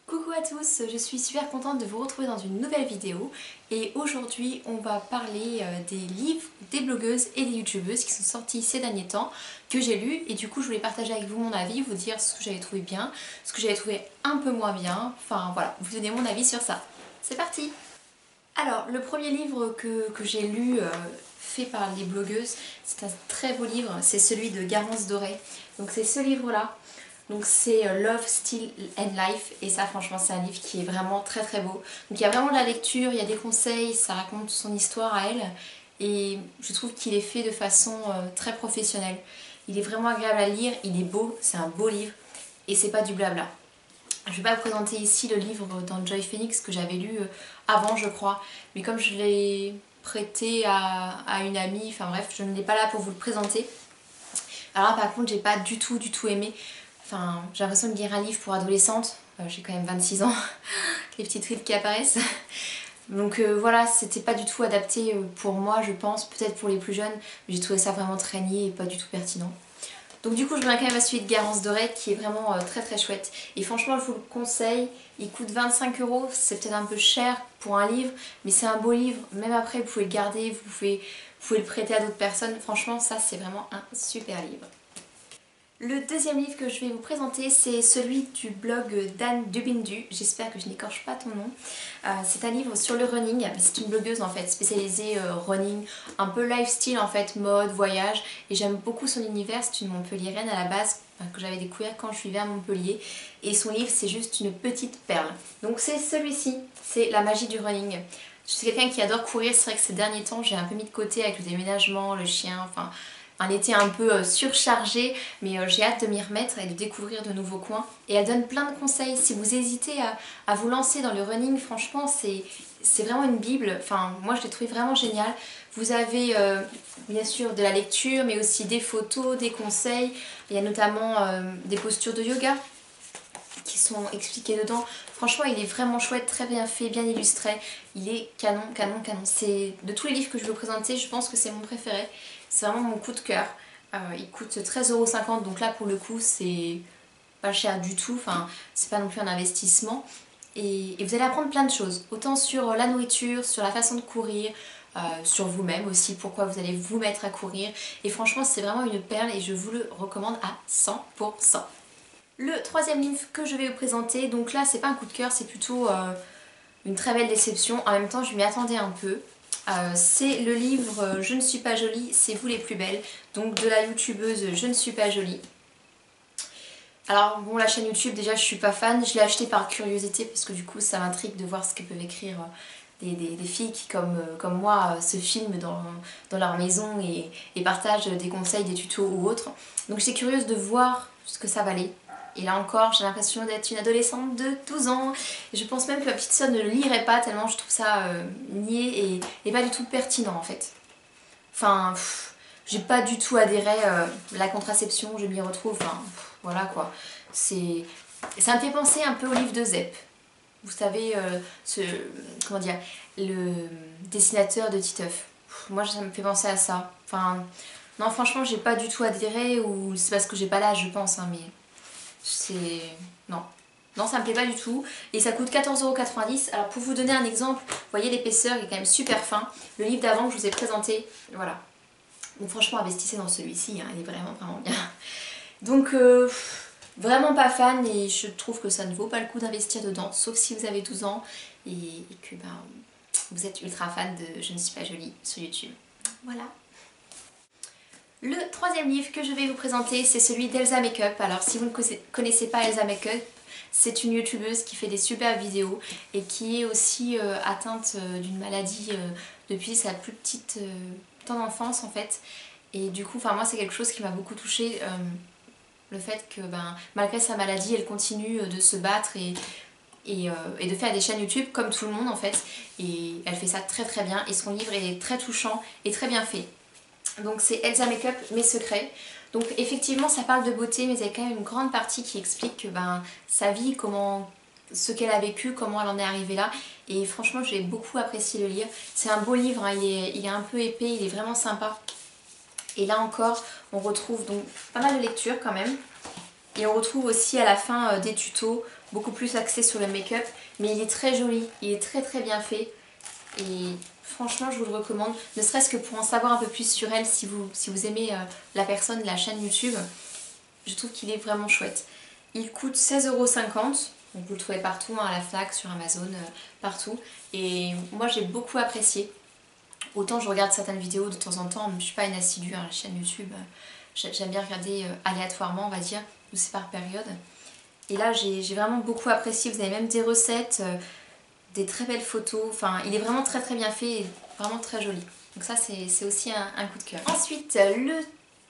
Coucou à tous, je suis super contente de vous retrouver dans une nouvelle vidéo et aujourd'hui on va parler des livres des blogueuses et des youtubeuses qui sont sortis ces derniers temps, que j'ai lus, et du coup je voulais partager avec vous mon avis, vous dire ce que j'avais trouvé bien, ce que j'avais trouvé un peu moins bien, enfin voilà, vous donner mon avis sur ça. C'est parti! Alors le premier livre que j'ai lu fait par les blogueuses, c'est un très beau livre, c'est celui de Garance Doré. Donc c'est ce livre là. Donc c'est Love, Style and Life, et ça franchement c'est un livre qui est vraiment très très beau. Donc il y a vraiment de la lecture, il y a des conseils, ça raconte son histoire à elle, et je trouve qu'il est fait de façon très professionnelle. Il est vraiment agréable à lire, il est beau, c'est un beau livre, et c'est pas du blabla. Je ne vais pas vous présenter ici le livre d'Enjoy Phoenix que j'avais lu avant je crois, mais comme je l'ai prêté à une amie, enfin bref, je ne l'ai pas là pour vous le présenter. Alors là par contre j'ai pas du tout aimé. Enfin, j'ai l'impression de lire un livre pour adolescente, j'ai quand même 26 ans, les petites rides qui apparaissent. Donc voilà, c'était pas du tout adapté pour moi je pense, peut-être pour les plus jeunes, mais j'ai trouvé ça vraiment très niais et pas du tout pertinent. Donc du coup je reviens quand même à celui de Garance Doré qui est vraiment très très chouette. Et franchement je vous le conseille, il coûte 25 €, c'est peut-être un peu cher pour un livre, mais c'est un beau livre, même après vous pouvez le garder, vous pouvez le prêter à d'autres personnes, franchement ça c'est vraiment un super livre. Le deuxième livre que je vais vous présenter, c'est celui du blog d'Anne Dubindu, j'espère que je n'écorche pas ton nom. C'est un livre sur le running, c'est une blogueuse en fait spécialisée running, un peu lifestyle en fait, mode, voyage, et j'aime beaucoup son univers, c'est une Montpelliéraine à la base, que j'avais découvert quand je vivais à Montpellier, et son livre c'est juste une petite perle. Donc c'est celui-ci, c'est La magie du running. Je suis quelqu'un qui adore courir, c'est vrai que ces derniers temps j'ai un peu mis de côté avec le déménagement, le chien, enfin un été un peu surchargé, mais j'ai hâte de m'y remettre et de découvrir de nouveaux coins. Et elle donne plein de conseils. Si vous hésitez à vous lancer dans le running, franchement c'est vraiment une bible. Enfin moi je l'ai trouvé vraiment génial. Vous avez bien sûr de la lecture, mais aussi des photos, des conseils. Il y a notamment des postures de yoga qui sont expliquées dedans. Franchement il est vraiment chouette, très bien fait, bien illustré. Il est canon. C'est de tous les livres que je vais vous présenter, je pense que c'est mon préféré. C'est vraiment mon coup de cœur. Il coûte 13,50 €, donc là pour le coup c'est pas cher du tout, enfin c'est pas non plus un investissement. Et vous allez apprendre plein de choses, autant sur la nourriture, sur la façon de courir, sur vous-même aussi, pourquoi vous allez vous mettre à courir. Et franchement c'est vraiment une perle et je vous le recommande à 100%. Le troisième livre que je vais vous présenter, donc là c'est pas un coup de cœur, c'est plutôt une très belle déception. En même temps je m'y attendais un peu. C'est le livre Je ne suis pas jolie, c'est vous les plus belles, donc de la youtubeuse Je ne suis pas jolie. Alors bon, la chaîne YouTube déjà je suis pas fan, je l'ai acheté par curiosité parce que du coup ça m'intrigue de voir ce que peuvent écrire des filles qui comme moi se filment dans leur maison et partagent des conseils, des tutos ou autres. Donc j'étais curieuse de voir ce que ça valait. Et là encore, j'ai l'impression d'être une adolescente de 12 ans. Et je pense même que ma petite soeur ne le lirait pas tellement je trouve ça niais et pas du tout pertinent en fait. Enfin, j'ai pas du tout adhéré la contraception, je m'y retrouve, enfin, voilà quoi. Ça me fait penser un peu au livre de Zep. Vous savez, comment dire, le dessinateur de Titeuf. Moi ça me fait penser à ça. Enfin, non franchement j'ai pas du tout adhéré, ou c'est parce que j'ai pas l'âge je pense, hein, mais c'est... non. Non, ça me plaît pas du tout. Et ça coûte 14,90 €. Alors pour vous donner un exemple, vous voyez l'épaisseur, il est quand même super fin. Le livre d'avant que je vous ai présenté, voilà. Donc franchement, investissez dans celui-ci, hein, il est vraiment bien. Donc vraiment pas fan, et je trouve que ça ne vaut pas le coup d'investir dedans, sauf si vous avez 12 ans et que ben, vous êtes ultra fan de Je ne suis pas jolie sur YouTube. Voilà. Le troisième livre que je vais vous présenter, c'est celui d'Elsa Makeup. Alors si vous ne connaissez pas Elsa Makeup, c'est une youtubeuse qui fait des super vidéos et qui est aussi atteinte d'une maladie depuis sa plus petite temps d'enfance en fait. Et du coup, moi c'est quelque chose qui m'a beaucoup touchée, le fait que malgré sa maladie, elle continue de se battre et de faire des chaînes YouTube comme tout le monde en fait. Et elle fait ça très bien, et son livre est très touchant et très bien fait. Donc c'est Elsa Makeup, mes secrets. Donc effectivement ça parle de beauté, mais il y a quand même une grande partie qui explique que, sa vie, ce qu'elle a vécu, comment elle en est arrivée là. Et franchement j'ai beaucoup apprécié le lire. C'est un beau livre, hein, il est un peu épais, il est vraiment sympa. Et là encore, on retrouve donc pas mal de lectures quand même. Et on retrouve aussi à la fin des tutos, beaucoup plus axés sur le make-up. Mais il est très joli, il est très très bien fait. Et franchement, je vous le recommande. Ne serait-ce que pour en savoir un peu plus sur elle, si vous aimez la personne, la chaîne YouTube. Je trouve qu'il est vraiment chouette. Il coûte 16,50 €. Donc vous le trouvez partout, hein, à la Fnac, sur Amazon, partout. Et moi j'ai beaucoup apprécié. Autant je regarde certaines vidéos de temps en temps, mais je suis pas une assidue à la chaîne YouTube. J'aime bien regarder aléatoirement, on va dire, ou c'est par période. Et là j'ai vraiment beaucoup apprécié. Vous avez même des recettes, des très belles photos. Enfin, il est vraiment très très bien fait et vraiment très joli. Donc ça c'est aussi un coup de cœur. Ensuite, le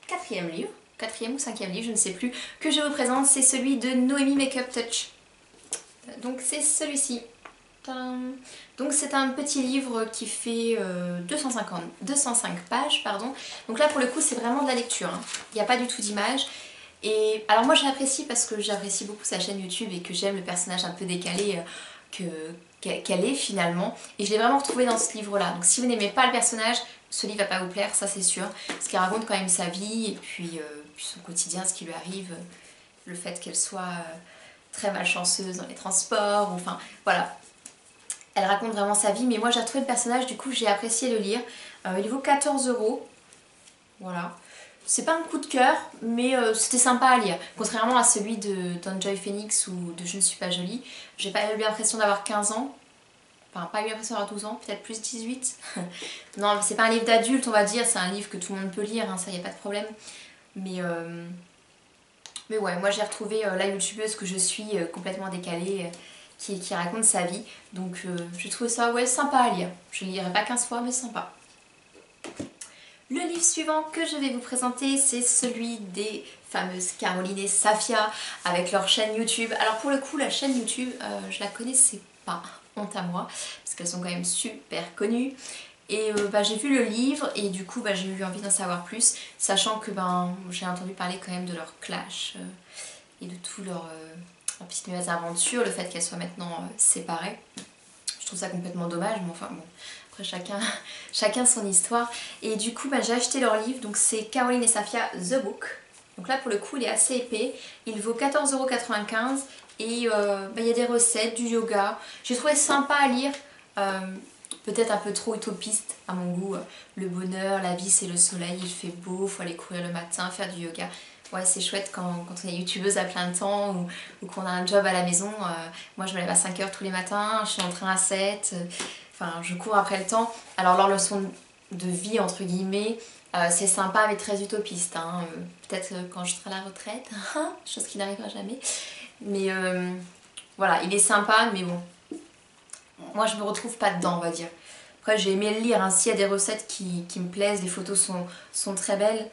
quatrième livre, quatrième ou cinquième livre, je ne sais plus, que je vous présente, c'est celui de Noémie Makeup Touch. Donc c'est celui-ci. Donc c'est un petit livre qui fait 205 pages, pardon. Donc là pour le coup c'est vraiment de la lecture, hein. Il n'y a pas du tout d'image. Et alors moi je l'apprécie parce que j'apprécie beaucoup sa chaîne YouTube et que j'aime le personnage un peu décalé qu'elle est finalement. Et je l'ai vraiment retrouvé dans ce livre-là. Donc si vous n'aimez pas le personnage, ce livre va pas vous plaire, ça c'est sûr. Parce qu'il raconte quand même sa vie et puis son quotidien, ce qui lui arrive, le fait qu'elle soit très malchanceuse dans les transports, enfin voilà. Elle raconte vraiment sa vie, mais moi j'ai retrouvé le personnage, du coup j'ai apprécié le lire. Il vaut 14 €. Voilà. C'est pas un coup de cœur, mais c'était sympa à lire. Contrairement à celui d'Enjoy Phoenix ou de Je ne suis pas jolie. J'ai pas eu l'impression d'avoir 15 ans. Enfin, pas eu l'impression d'avoir 12 ans, peut-être plus 18. Non, c'est pas un livre d'adulte, on va dire. C'est un livre que tout le monde peut lire, hein, ça y a pas de problème. Mais ouais, moi j'ai retrouvé la youtubeuse que je suis complètement décalée. Qui raconte sa vie. Donc j'ai trouvé ça ouais, sympa à lire. Je ne lirai pas 15 fois mais sympa. Le livre suivant que je vais vous présenter, c'est celui des fameuses Caroline et Safia avec leur chaîne YouTube. Alors pour le coup la chaîne YouTube je la connaissais pas, honte à moi, parce qu'elles sont quand même super connues. Et j'ai vu le livre et du coup j'ai eu envie d'en savoir plus, sachant que j'ai entendu parler quand même de leur clash et de tout leur petite mésaventure, le fait qu'elles soient maintenant séparées. Je trouve ça complètement dommage, mais enfin bon, après chacun son histoire. Et du coup j'ai acheté leur livre, donc c'est Caroline et Safia The Book. Donc là pour le coup il est assez épais, il vaut 14,95 € et il y a des recettes, du yoga. J'ai trouvé sympa à lire, peut-être un peu trop utopiste à mon goût. Le bonheur, la vie c'est le soleil, il fait beau, faut aller courir le matin, faire du yoga. Ouais, c'est chouette quand on est youtubeuse à plein temps ou qu'on a un job à la maison. Moi je me lève à 5 h tous les matins, je suis en train à 7, enfin je cours après le temps. Alors leur leçon de vie entre guillemets, c'est sympa mais très utopiste, hein. Peut-être quand je serai à la retraite, chose qui n'arrivera jamais. Mais voilà, il est sympa mais bon, moi je me retrouve pas dedans on va dire. Après j'ai aimé le lire, hein. S'il y a des recettes qui me plaisent, les photos sont très belles.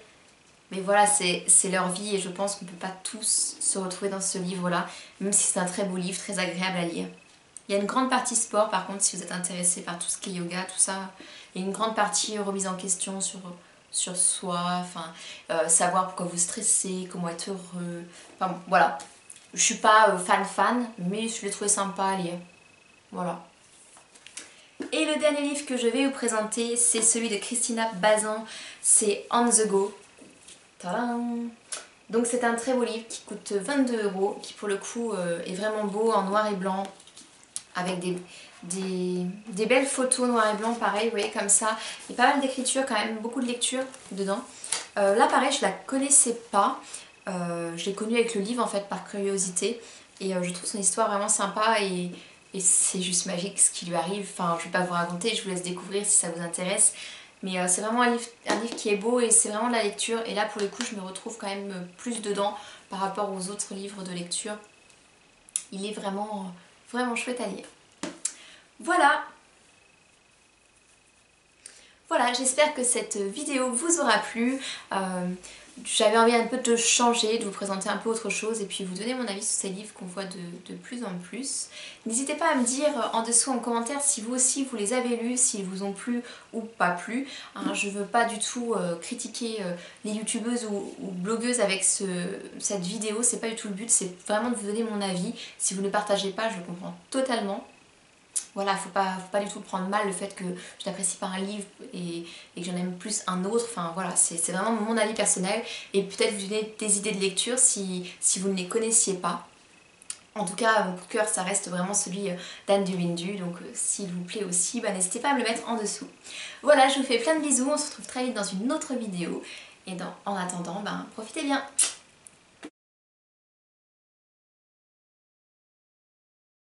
Mais voilà, c'est leur vie et je pense qu'on ne peut pas tous se retrouver dans ce livre-là, même si c'est un très beau livre, très agréable à lire. Il y a une grande partie sport par contre, si vous êtes intéressé par tout ce qui est yoga, tout ça. Il y a une grande partie remise en question sur soi, enfin, savoir pourquoi vous stressez, comment être heureux. Enfin voilà, je suis pas fan, mais je l'ai trouvé sympa à lire. Voilà. Et le dernier livre que je vais vous présenter, c'est celui de Christina Bazan, c'est On the Go. Tadam! Donc c'est un très beau livre qui coûte 22 €, qui pour le coup est vraiment beau en noir et blanc, avec des belles photos noir et blanc, pareil, vous voyez comme ça. Il y a pas mal d'écriture quand même, beaucoup de lecture dedans. Là pareil, je la connaissais pas, je l'ai connue avec le livre en fait par curiosité, et je trouve son histoire vraiment sympa et c'est juste magique ce qui lui arrive. Enfin je vais pas vous raconter, je vous laisse découvrir si ça vous intéresse. Mais c'est vraiment un livre qui est beau et c'est vraiment de la lecture. Et là pour le coup je me retrouve quand même plus dedans par rapport aux autres livres de lecture. Il est vraiment, vraiment chouette à lire. Voilà. Voilà, j'espère que cette vidéo vous aura plu. J'avais envie un peu de changer, de vous présenter un peu autre chose et puis vous donner mon avis sur ces livres qu'on voit de plus en plus. N'hésitez pas à me dire en dessous en commentaire si vous aussi vous les avez lus, s'ils vous ont plu ou pas plu. Hein, je veux pas du tout critiquer les youtubeuses ou blogueuses avec cette vidéo, c'est pas du tout le but, c'est vraiment de vous donner mon avis. Si vous ne partagez pas, je le comprends totalement. voilà, faut pas du tout prendre mal le fait que je n'apprécie pas un livre et que j'en aime plus un autre. Enfin voilà, c'est vraiment mon avis personnel et peut-être vous donner des idées de lecture si vous ne les connaissiez pas. En tout cas, mon coup de cœur, ça reste vraiment celui d'Anne de Windu, donc s'il vous plaît aussi, n'hésitez pas à me le mettre en dessous. Voilà, je vous fais plein de bisous, on se retrouve très vite dans une autre vidéo, et en attendant, profitez bien.